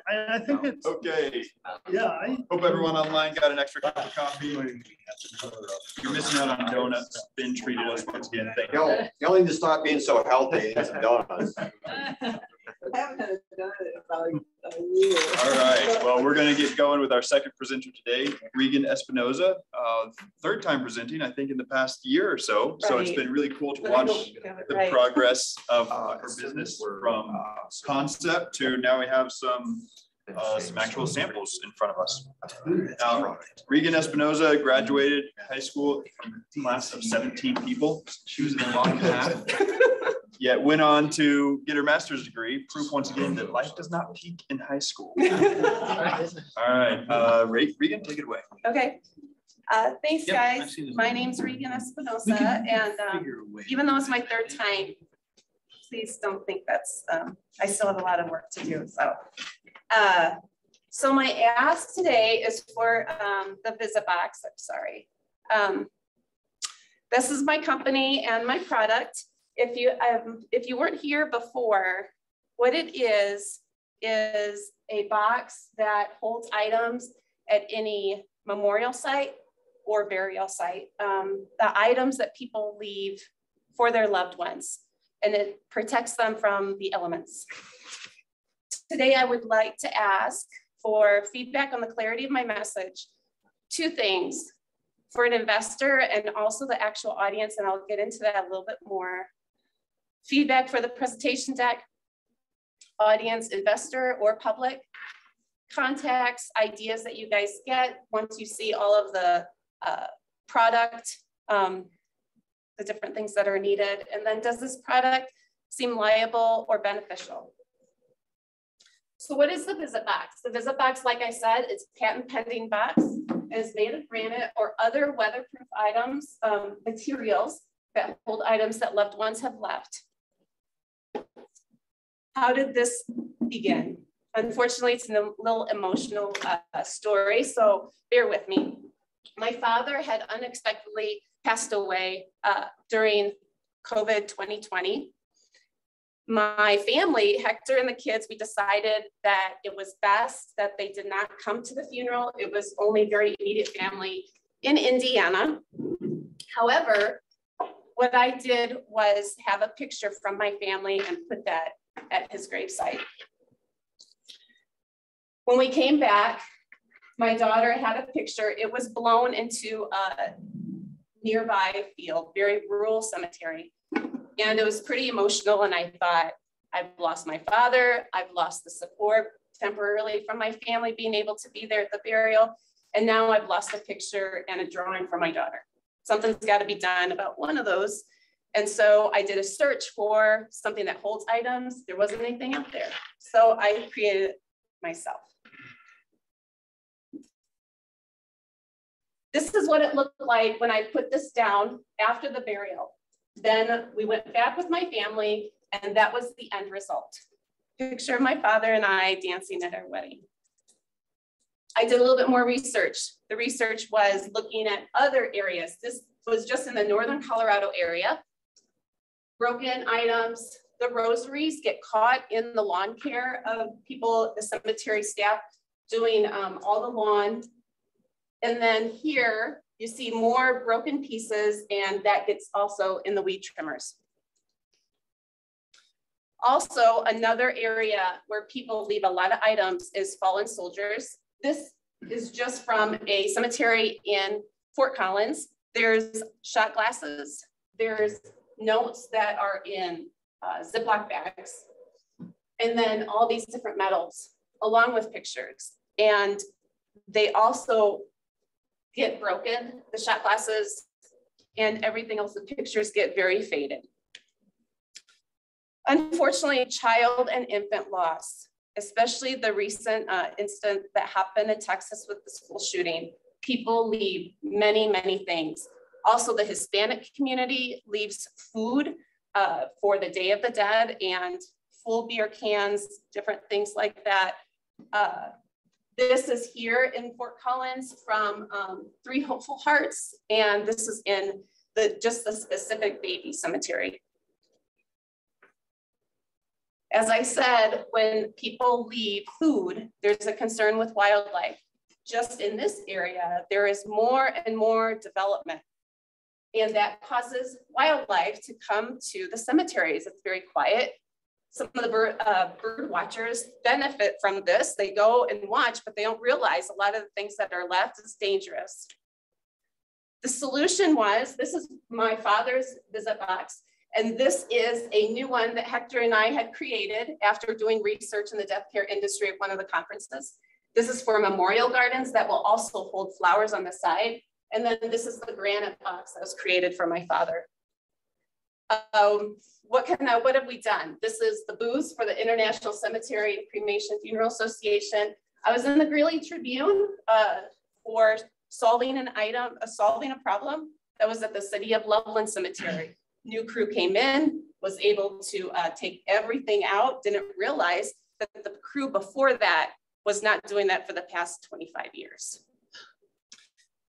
I think it's Okay. Yeah. I hope everyone online got an extra cup of coffee. You're missing out on donuts. Ben treated us once again. Thank you. Y'all need to stop being so healthy and some donuts. I haven't had a donut in about a year. All right. Well, we're going to get going with our second presenter today, Regan Espinoza. Third time presenting, I think, in the past year or so. So it's been really cool to watch the progress of her business from concept to now we have some actual samples in front of us. Regan Espinoza graduated high school from a class of 17 people. She was in the bottom half. Yet went on to get her master's degree. Proof once again that life does not peak in high school. All right, Regan, take it away. Okay. Thanks, guys. My name's Regan Espinoza, and even though it's my third time, please don't think that's, I still have a lot of work to do. So my ask today is for the Visit Box. I'm sorry. This is my company and my product. If you weren't here before, what it is a box that holds items at any memorial site or burial site. The items that people leave for their loved ones, and it protects them from the elements. Today, I would like to ask for feedback on the clarity of my message. Two things, for an investor and also the actual audience, and I'll get into that a little bit more. Feedback for the presentation deck, audience, investor, or public. Contacts, ideas that you guys get once you see all of the product, the different things that are needed. And then does this product seem liable or beneficial? So what is the Visit Box? The Visit Box, like I said, it's a patent pending box. It is made of granite or other weatherproof items, materials that hold items that loved ones have left. How did this begin? Unfortunately, it's a little emotional story, so bear with me. My father had unexpectedly passed away during COVID 2020. My family, Hector and the kids, we decided that it was best that they did not come to the funeral. It was only very immediate family in Indiana. However, what I did was have a picture from my family and put that at his gravesite. When we came back, my daughter had a picture. It was blown into a nearby field, very rural cemetery. And it was pretty emotional. And I thought, I've lost my father. I've lost the support temporarily from my family being able to be there at the burial. And now I've lost a picture and a drawing for my daughter. Something's got to be done about one of those. And so I did a search for something that holds items. There wasn't anything out there. So I created it myself. This is what it looked like when I put this down after the burial. Then we went back with my family, and that was the end result. Picture of my father and I dancing at our wedding. I did a little bit more research. The research was looking at other areas. This was just in the northern Colorado area. Broken items, the rosaries get caught in the lawn care of people, the cemetery staff doing all the lawn. And then here you see more broken pieces, and that gets also in the weed trimmers. Also, another area where people leave a lot of items is fallen soldiers. This is just from a cemetery in Fort Collins. There's shot glasses. There's notes that are in Ziploc bags. And then all these different metals along with pictures. And they also get broken, the shot glasses and everything else. The pictures get very faded. Unfortunately, child and infant loss, especially the recent incident that happened in Texas with the school shooting, people leave many, many things. Also, the Hispanic community leaves food for the Day of the Dead and full beer cans, different things like that. This is here in Fort Collins from Three Hopeful Hearts, and this is in just the specific baby cemetery. As I said, when people leave food, there's a concern with wildlife. Just in this area, there is more and more development. And that causes wildlife to come to the cemeteries. It's very quiet. Some of the bird watchers benefit from this. They go and watch, but they don't realize a lot of the things that are left is dangerous. The solution was, this is my father's visit box, and this is a new one that Hector and I had created after doing research in the death care industry at one of the conferences. This is for memorial gardens that will also hold flowers on the side. And then this is the granite box that was created for my father. What have we done? This is the booths for the International Cemetery and Cremation Funeral Association. I was in the Greeley Tribune for solving a problem that was at the City of Loveland Cemetery. New crew came in, was able to take everything out, didn't realize that the crew before that was not doing that for the past 25 years.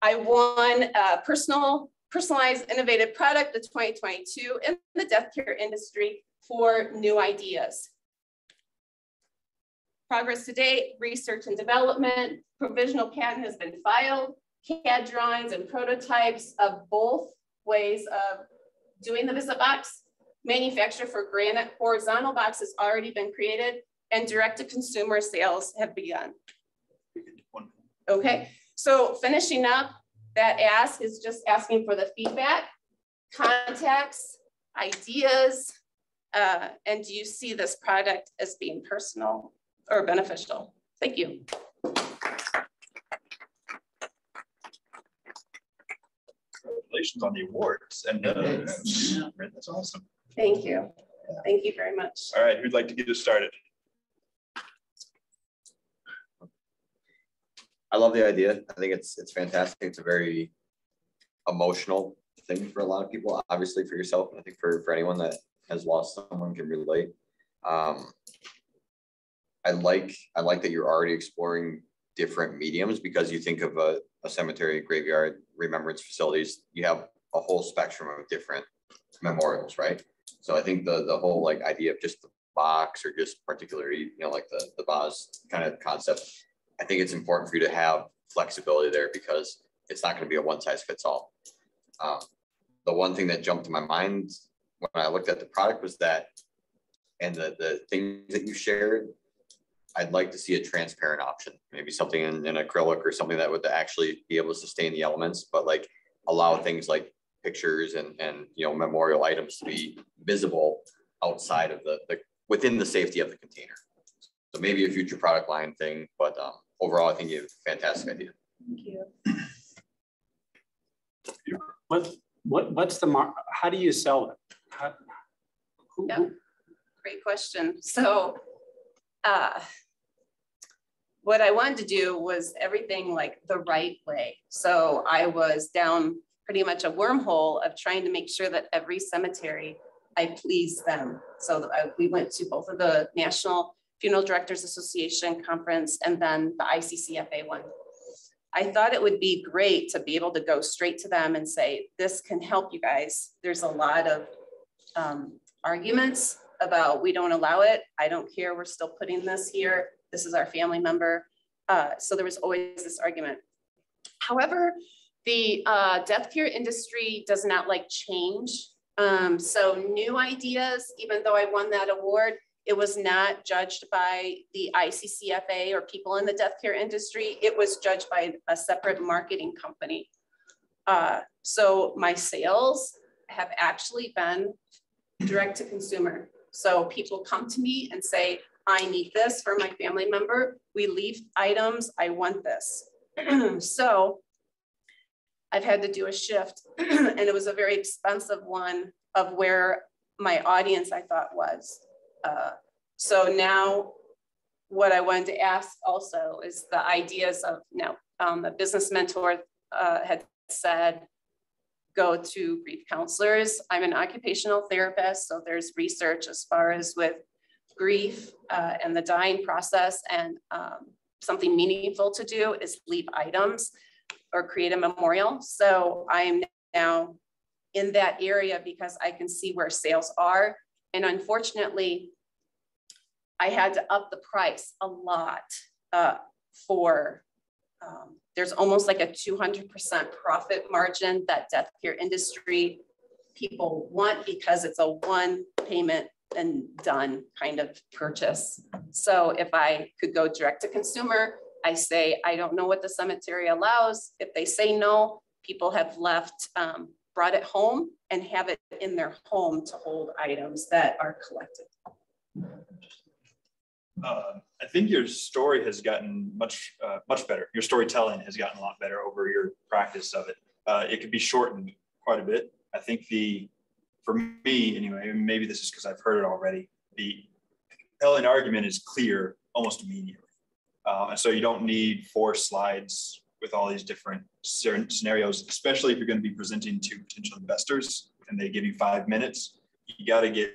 I won a personalized innovative product of 2022 in the death care industry for new ideas. Progress to date, research and development, provisional patent has been filed, CAD drawings and prototypes of both ways of doing the visit box. Manufacture for granite horizontal box has already been created, and direct to consumer sales have begun. Okay, so finishing up, that ask is just asking for the feedback, contacts, ideas, and do you see this product as being personal or beneficial? Thank you. Congratulations on the awards. And that's awesome. Thank you. Thank you very much. All right, who'd like to get us started? I love the idea. I think it's fantastic. It's a very emotional thing for a lot of people, obviously for yourself. And I think for anyone that has lost someone can relate. I like that you're already exploring different mediums, because you think of a cemetery, graveyard, remembrance facilities, you have a whole spectrum of different memorials, right? So I think the whole like idea of just the box, or just particularly, like the vase kind of concept, I think it's important for you to have flexibility there, because it's not going to be a one size fits all. The one thing that jumped to my mind when I looked at the product was that, and the things that you shared, I'd like to see a transparent option, maybe something in acrylic or something that would actually be able to sustain the elements, but like allow things like pictures and memorial items to be visible outside of within the safety of the container. So maybe a future product line thing, but overall, I think you have a fantastic idea. Thank you. What's the how do you sell it? Great question. So what I wanted to do was everything like the right way. So I was down pretty much a wormhole of trying to make sure that every cemetery, I pleased them. So we went to both of the National Funeral Directors Association conference and then the ICCFA one. I thought it would be great to be able to go straight to them and say, this can help you guys. There's a lot of arguments about we don't allow it. I don't care, we're still putting this here. This is our family member. So there was always this argument. However, the death care industry does not like change. So new ideas, even though I won that award, it was not judged by the ICCFA or people in the death care industry. It was judged by a separate marketing company. So my sales have actually been direct to consumer. So people come to me and say, I need this for my family member. We leave items, I want this. So I've had to do a shift and it was a very expensive one of where my audience I thought was. So now what I wanted to ask also is the ideas of a business mentor had said, go to grief counselors. I'm an occupational therapist, so there's research as far as with grief and the dying process, and something meaningful to do is leave items or create a memorial. So I'm now in that area because I can see where sales are. And unfortunately, I had to up the price a lot for, there's almost like a 200% profit margin that death care industry people want because it's a one payment and done kind of purchase. So if I could go direct to consumer, I say, I don't know what the cemetery allows. If they say no, people have left, brought it home and have it in their home to hold items that are collected. I think your story has gotten much better. Your storytelling has gotten a lot better over your practice of it. It could be shortened quite a bit. I think for me anyway, and maybe this is because I've heard it already, the compelling argument is clear almost immediately. And so you don't need 4 slides with all these different scenarios, especially if you're going to be presenting to potential investors and they give you 5 minutes. You got to get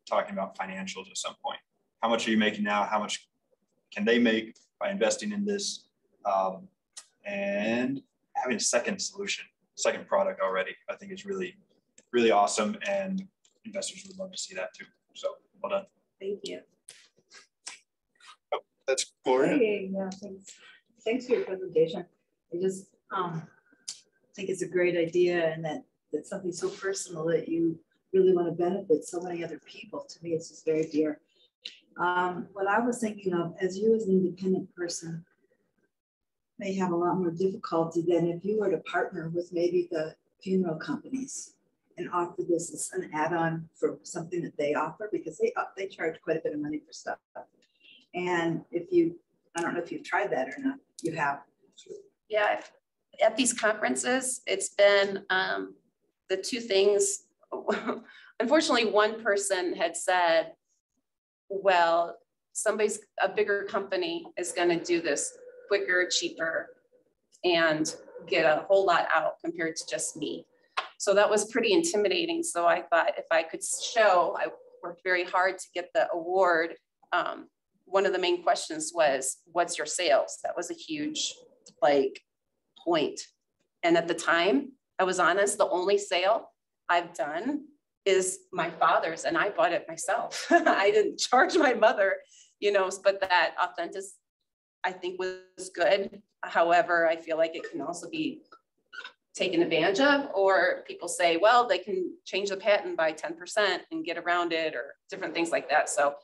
talking about financials at some point. How much are you making now? How much can they make by investing in this? And having a second solution, second product already, I think is really, really awesome. And investors would love to see that too. So well done. Thank you. Oh, that's Gloria. Hey, yeah, thanks for your presentation. I just think it's a great idea, and that's something so personal that you really want to benefit so many other people. To me, it's just very dear. What I was thinking of, as you as an independent person may have a lot more difficulty than if you were to partner with maybe the funeral companies and offer this as an add-on for something that they offer, because they charge quite a bit of money for stuff. And I don't know if you've tried that or not. You have. Yeah, at these conferences, it's been the two things. Unfortunately, one person had said, well, a bigger company is going to do this quicker, cheaper, and get a whole lot out compared to just me. So that was pretty intimidating. So I thought if I could show, I worked very hard to get the award. One of the main questions was, what's your sales? That was a huge point. And at the time, I was honest, the only sale I've done is my father's, and I bought it myself. I didn't charge my mother, but that authentic, I think, was good. However, I feel like it can also be taken advantage of, or people say, well, they can change the patent by 10% and get around it, or different things like that. So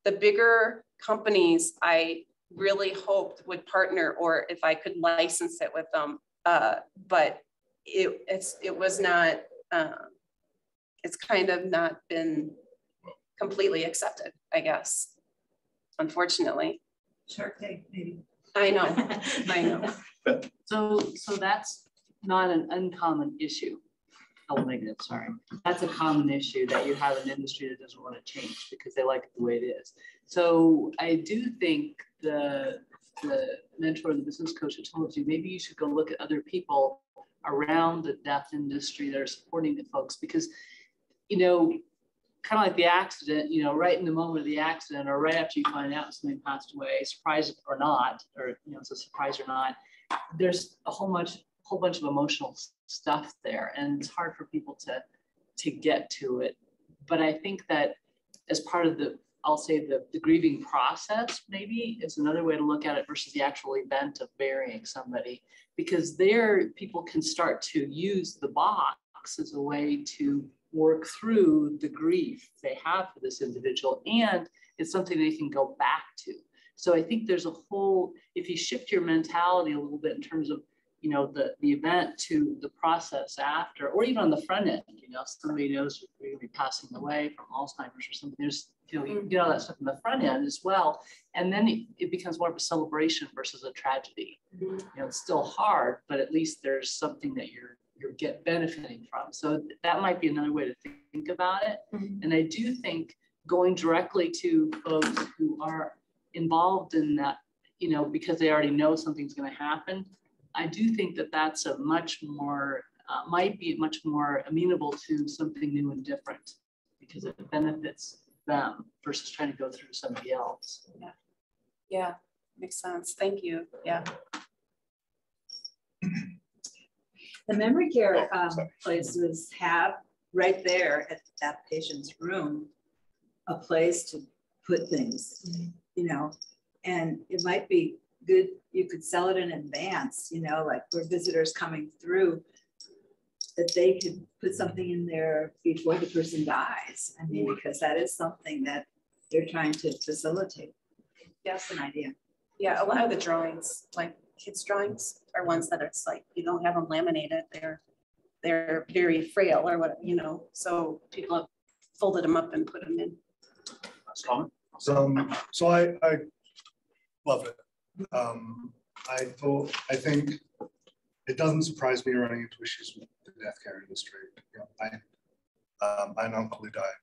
the bigger companies, I really hoped would partner, or if I could license it with them, but it was not, it's kind of not been completely accepted, I guess, unfortunately. Shark Tank, maybe. I know. So that's not an uncommon issue. Oh, negative, sorry. That's a common issue, that you have an industry that doesn't want to change because they like it the way it is. So I do think the mentor, the business coach who told you, maybe you should go look at other people around the death industry that are supporting the folks, because, kind of like the accident, right in the moment of the accident, or right after you find out somebody passed away, surprise or not, or, it's a surprise or not, there's a whole bunch of emotional stuff there, and it's hard for people to get to it. But I think that as part of I'll say the grieving process, maybe is another way to look at it versus the actual event of burying somebody, because there people can start to use the box as a way to work through the grief they have for this individual, and it's something they can go back to. So I think there's if you shift your mentality a little bit in terms of, the event to the process after, or even on the front end, somebody knows you're going to be passing away from Alzheimer's or something. There's, you get all that stuff on the front end as well. And then it becomes more of a celebration versus a tragedy. It's still hard, but at least there's something that you're benefiting from. So that might be another way to think about it. And I do think going directly to folks who are involved in that, because they already know something's going to happen, I do think that that's a much more, might be much more amenable to something new and different, because it benefits them versus trying to go through somebody else. Yeah, makes sense. Thank you. Yeah. The memory care places have right there at that patient's room a place to put things, you know, and it might be good. You could sell it in advance, you know, like for visitors coming through, that they could put something in there before the person dies. I mean, because that is something that they're trying to facilitate. That's an idea. Yeah, a lot of the drawings, like kids' drawings, are ones that it's like you don't have them laminated. They're very frail or what, you know. So people have folded them up and put them in. Last comment? So I love it. I think it doesn't surprise me running into issues with the death care industry. You know, I had an uncle who died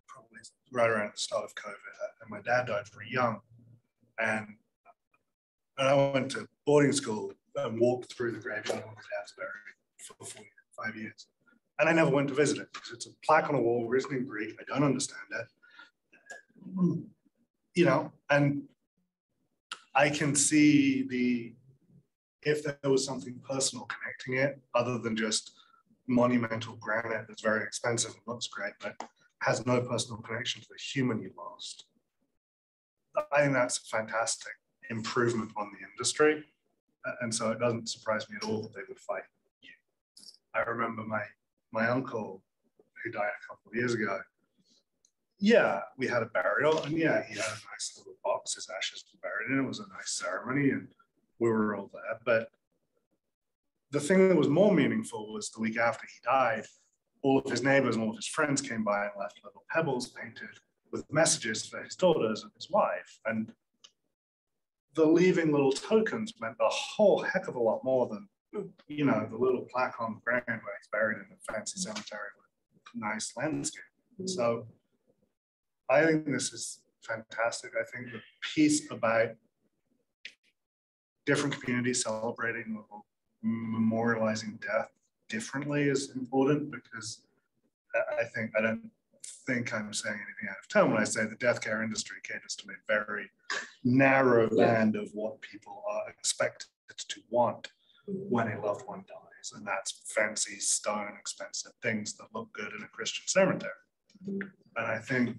probably right around the start of COVID, and my dad died very young. And I went to boarding school and walked through the graveyard where my dad's buried for 5 years. And I never went to visit it because it's a plaque on a wall written in Greek. I don't understand it. You know, and I can see if there was something personal connecting it, other than just monumental granite that's very expensive and looks great, but has no personal connection to the human you lost. I think that's a fantastic improvement on the industry. And so it doesn't surprise me at all that they would fight you. I remember my uncle who died a couple of years ago. Yeah, we had a burial, and yeah, he had a nice little box. His ashes were buried in it. It was a nice ceremony, and we were all there. But the thing that was more meaningful was the week after he died, all of his neighbors and all of his friends came by and left little pebbles painted with messages for his daughters and his wife. And the leaving little tokens meant a whole heck of a lot more than, you know, the little plaque on the ground where he's buried in a fancy cemetery with nice landscape. So I think this is fantastic. I think the piece about different communities celebrating or memorializing death differently is important, because I don't think I'm saying anything out of turn when I say the death care industry caters to a very narrow band of what people are expected to want when a loved one dies, and that's fancy stone, expensive things that look good in a Christian cemetery. And I think it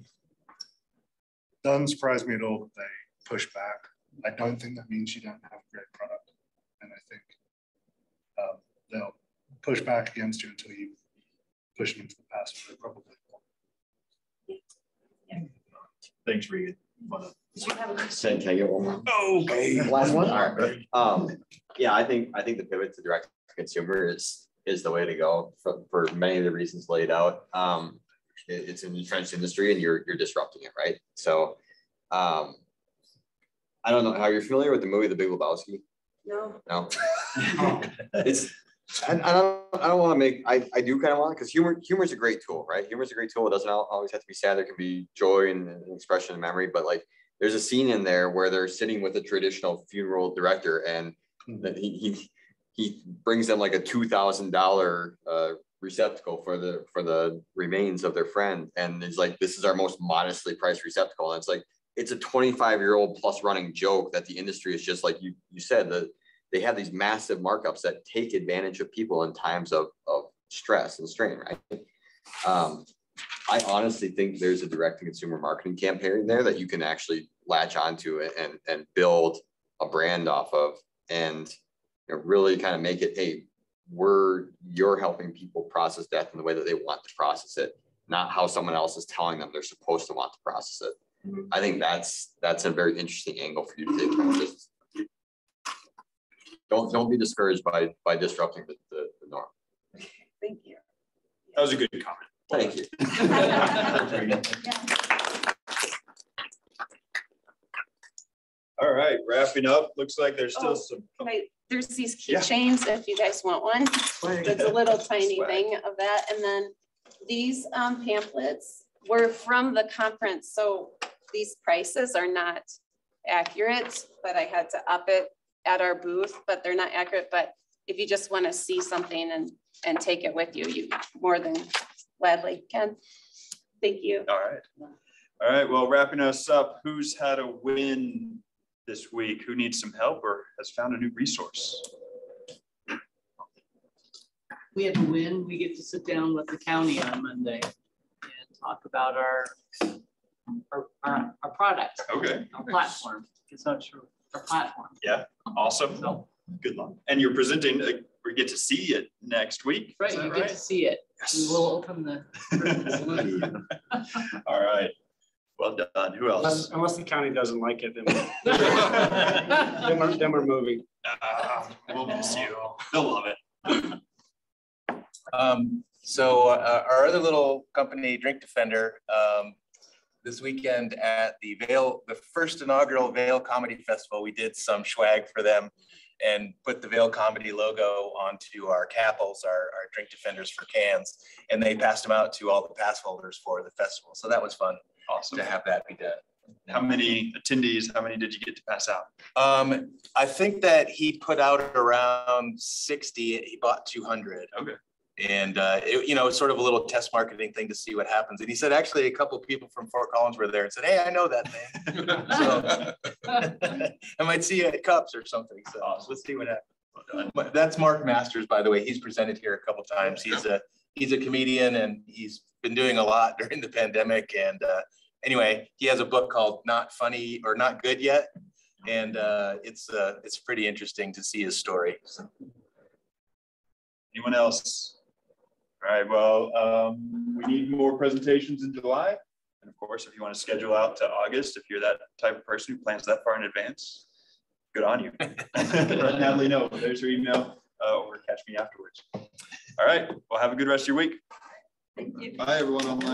doesn't surprise me at all that they push back. I don't think that means you don't have a great product, and I think they'll push back against you until you push them into the past. They probably will. Thanks, Regan. Can I get one more? Okay. Last one. All right. Yeah, I think the pivot to direct to consumer is the way to go for many of the reasons laid out. It's an entrenched industry, and you're disrupting it, right? So, I don't know how you're familiar with the movie The Big Lebowski. No. It's. And I don't want to make. I do kind of want it, because humor is a great tool, right? Humor is a great tool. It doesn't always have to be sad. There can be joy and expression and memory. But like, there's a scene in there where they're sitting with a traditional funeral director, and he brings them like a $2,000 receptacle for the remains of their friend, and it's like, this is our most modestly priced receptacle. And it's like, it's a 25-year-old plus running joke that the industry is just like you said, that they have these massive markups that take advantage of people in times of stress and strain, right? I honestly think there's a direct-to-consumer marketing campaign there that you can actually latch onto and build a brand off of, and really kind of make it, hey, you're helping people process death in the way that they want to process it, not how someone else is telling them they're supposed to want to process it. I think that's a very interesting angle for you to take from the business. Don't be discouraged by disrupting the norm. Thank you. That was a good comment. Thank you. All right, wrapping up. Looks like there's still some. There's these keychains if you guys want one. It's a little tiny thing of that. And then these pamphlets were from the conference. So these prices are not accurate, but I had to up it at our booth, but they're not accurate. But if you just want to see something and take it with you, you more than gladly can. Thank you. All right. Well, wrapping us up, who's had a win this week? Who needs some help or has found a new resource? We had to win. We get to sit down with the county on Monday and talk about our our product, Okay. our platform. It's not true. Our platform. Yeah, awesome. So, Good luck. And you're presenting, we get to see it next week. right, Is that you get to see it. Yes. We will open the curtains. All right. Well done. Who else? Unless the county doesn't like it, then we're moving. We'll miss you. They'll love it. So our other little company, Drink Defender, this weekend at the first inaugural Vail Comedy Festival, we did some swag for them and put the Vail Comedy logo onto our capels, our Drink Defenders for cans, and they passed them out to all the pass holders for the festival. So that was fun. Awesome to have that be done. How many attendees, how many did you get to pass out? I think that he put out around 60, he bought 200. Okay. And it's sort of a little test marketing thing to see what happens. And he said, actually, a couple of people from Fort Collins were there and said, hey, I know that thing. So I might see you at Cups or something. So awesome. Let's see what happens. But that's Mark Masters, by the way. He's presented here a couple of times. He's a comedian and he's been doing a lot during the pandemic. And anyway, he has a book called Not Funny or Not Good Yet. And it's pretty interesting to see his story. So. Anyone else? All right, well, we need more presentations in July. And of course, if you want to schedule out to August, if you're that type of person who plans that far in advance, good on you. Let Natalie know. There's her email or catch me afterwards. All right, well, have a good rest of your week. Thank you. Bye, everyone online.